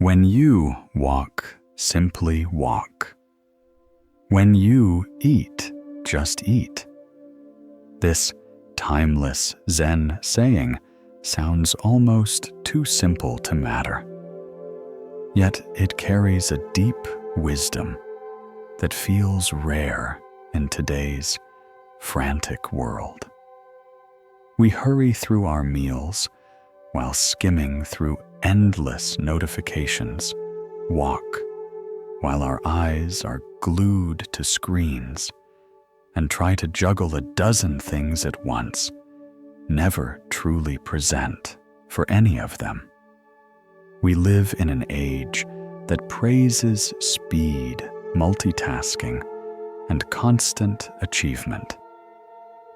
When you walk, simply walk. When you eat, just eat. This timeless Zen saying sounds almost too simple to matter. Yet it carries a deep wisdom that feels rare in today's frantic world. We hurry through our meals while skimming through endless notifications, walk while our eyes are glued to screens, and try to juggle a dozen things at once, never truly present for any of them. We live in an age that praises speed, multitasking, and constant achievement.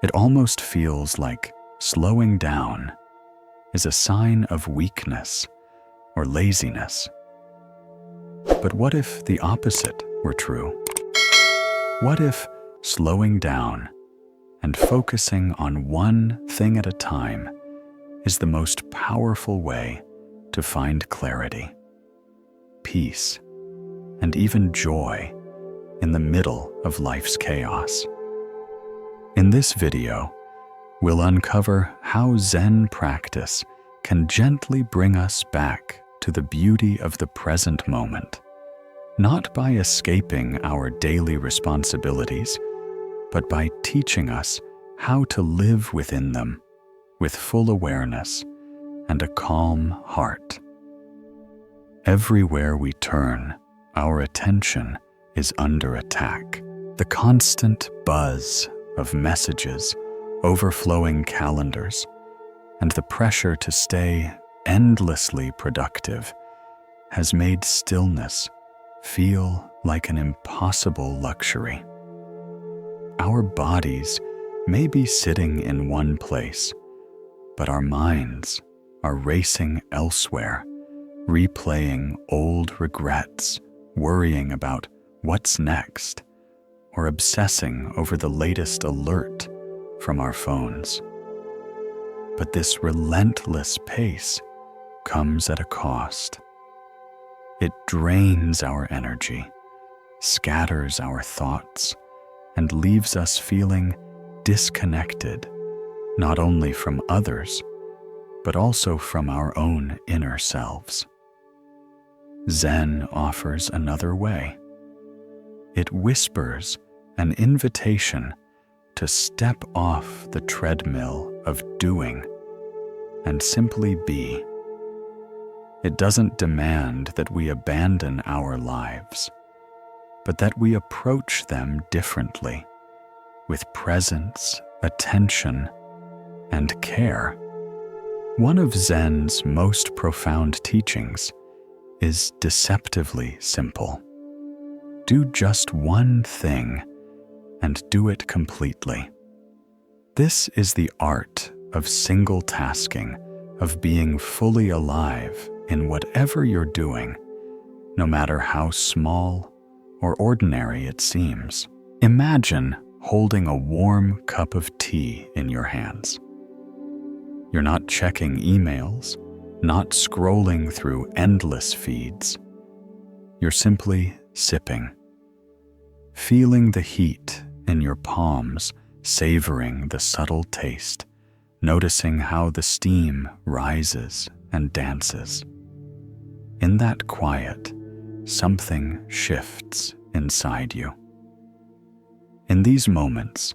It almost feels like slowing down is a sign of weakness or laziness. But what if the opposite were true? What if slowing down and focusing on one thing at a time is the most powerful way to find clarity, peace, and even joy in the middle of life's chaos? In this video, we'll uncover how Zen practice can gently bring us back to the beauty of the present moment, not by escaping our daily responsibilities, but by teaching us how to live within them with full awareness and a calm heart. Everywhere we turn, our attention is under attack. The constant buzz of messages, overflowing calendars, and the pressure to stay endlessly productive has made stillness feel like an impossible luxury. Our bodies may be sitting in one place, but our minds are racing elsewhere, replaying old regrets, worrying about what's next, or obsessing over the latest alert from our phones. But this relentless pace comes at a cost. It drains our energy, scatters our thoughts, and leaves us feeling disconnected, not only from others, but also from our own inner selves. Zen offers another way. It whispers an invitation to step off the treadmill of doing and simply be. It doesn't demand that we abandon our lives, but that we approach them differently, with presence, attention, and care. One of Zen's most profound teachings is deceptively simple. Do just one thing and do it completely. This is the art of single tasking, of being fully alive in whatever you're doing, no matter how small or ordinary it seems. Imagine holding a warm cup of tea in your hands. You're not checking emails, not scrolling through endless feeds. You're simply sipping, feeling the heat in your palms, savoring the subtle taste, noticing how the steam rises and dances. In that quiet, something shifts inside you. In these moments,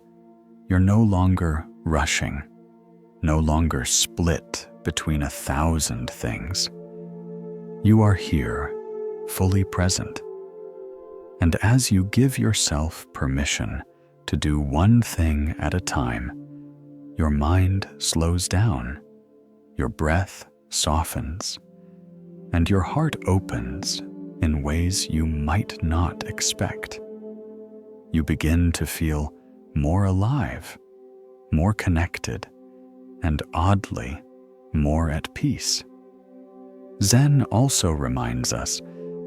you're no longer rushing, no longer split between 1,000 things. You are here, fully present. And as you give yourself permission to do one thing at a time, your mind slows down, your breath softens, and your heart opens in ways you might not expect. You begin to feel more alive, more connected, and oddly, more at peace. Zen also reminds us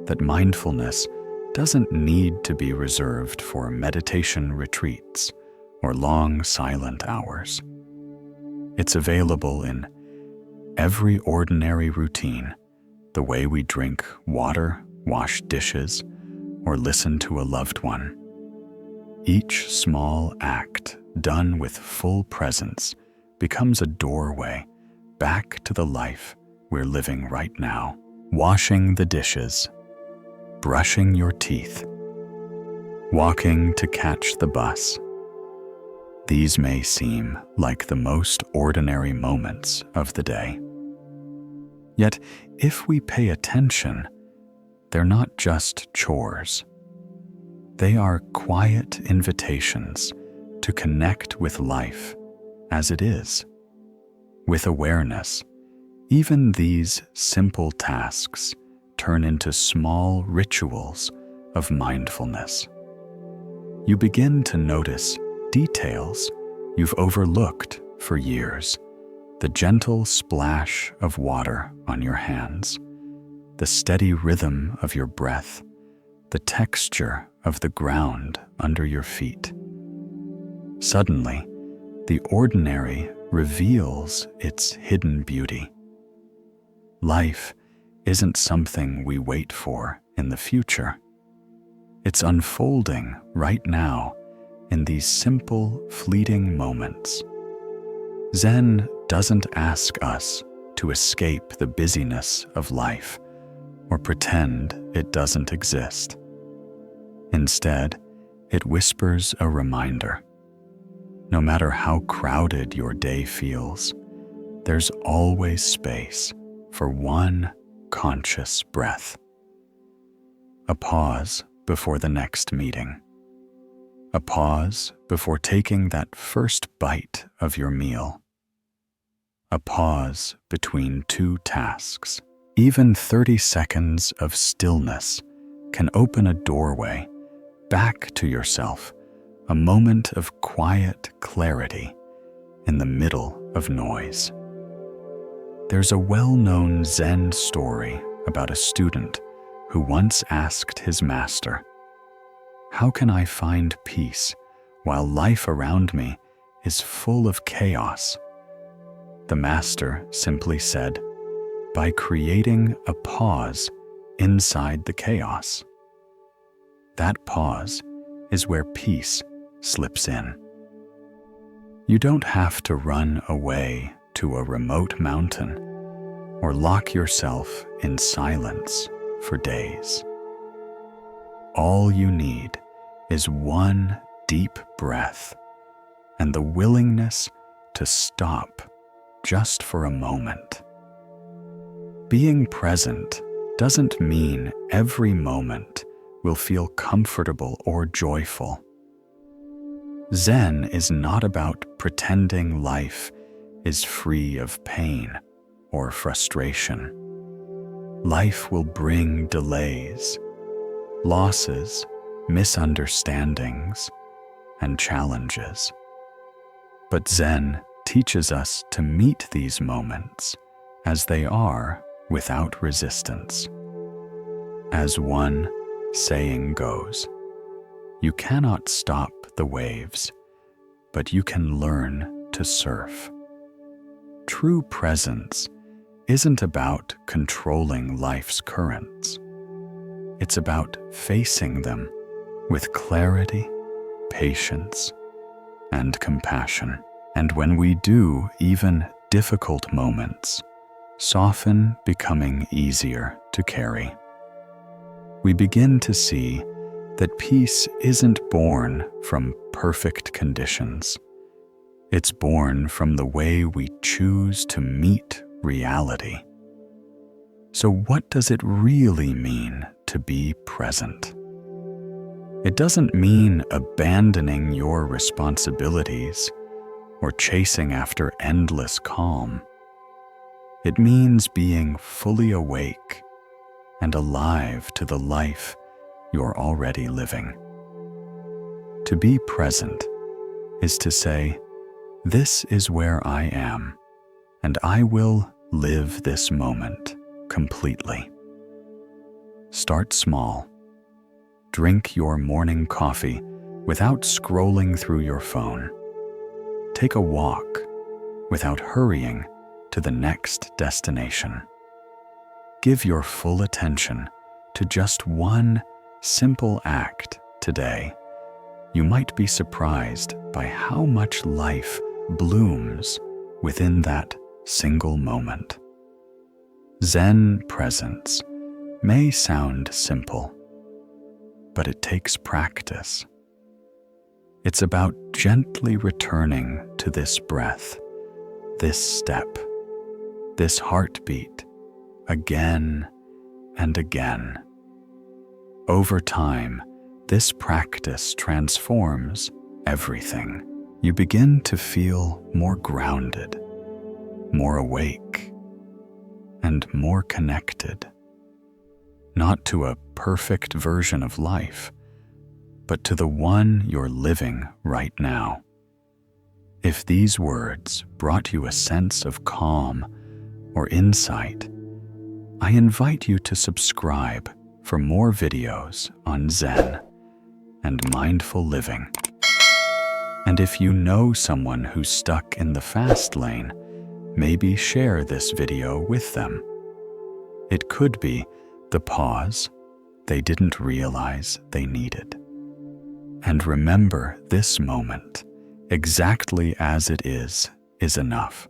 that mindfulness doesn't need to be reserved for meditation retreats or long silent hours. It's available in every ordinary routine, the the way we drink water, wash dishes, or listen to a loved one. Each small act done with full presence becomes a doorway back to the life we're living right now. Washing the dishes, brushing your teeth, walking to catch the bus. These may seem like the most ordinary moments of the day. Yet, if we pay attention, they're not just chores. They are quiet invitations to connect with life as it is. With awareness, even these simple tasks turn into small rituals of mindfulness. You begin to notice details you've overlooked for years: the gentle splash of water on your hands, the steady rhythm of your breath, the texture of the ground under your feet. Suddenly, the ordinary reveals its hidden beauty. Life isn't something we wait for in the future. It's unfolding right now in these simple, fleeting moments. Zen doesn't ask us to escape the busyness of life or pretend it doesn't exist. Instead, it whispers a reminder. No matter how crowded your day feels, there's always space for one conscious breath. A pause before the next meeting. A pause before taking that first bite of your meal. A pause between two tasks. Even 30 seconds of stillness can open a doorway back to yourself, a moment of quiet clarity in the middle of noise. There's a well-known Zen story about a student who once asked his master, "How can I find peace while life around me is full of chaos?" The master simply said, "By creating a pause inside the chaos." That pause is where peace slips in. You don't have to run away to a remote mountain or lock yourself in silence for days. All you need is one deep breath and the willingness to stop just for a moment. Being present doesn't mean every moment will feel comfortable or joyful. Zen is not about pretending life is free of pain or frustration. Life will bring delays, losses, misunderstandings, and challenges. But Zen teaches us to meet these moments as they are without resistance. As one saying goes, you cannot stop the waves, but you can learn to surf. True presence isn't about controlling life's currents. It's about facing them with clarity, patience, and compassion. And when we do, even difficult moments soften, becoming easier to carry. We begin to see that peace isn't born from perfect conditions. It's born from the way we choose to meet reality. So what does it really mean to be present? It doesn't mean abandoning your responsibilities or chasing after endless calm. It means being fully awake and alive to the life you're already living. To be present is to say, "This is where I am, and I will live this moment completely." Start small. Drink your morning coffee without scrolling through your phone. Take a walk without hurrying to the next destination. Give your full attention to just one simple act today. You might be surprised by how much life blooms within that single moment. Zen presence may sound simple, but it takes practice. It's about gently returning to this breath, this step, this heartbeat, again and again. Over time, this practice transforms everything. You begin to feel more grounded, more awake, and more connected. Not to a perfect version of life, but to the one you're living right now. If these words brought you a sense of calm or insight, I invite you to subscribe for more videos on Zen and mindful living. And if you know someone who's stuck in the fast lane, maybe share this video with them. It could be the pause they didn't realize they needed. And remember, this moment, exactly as it is enough.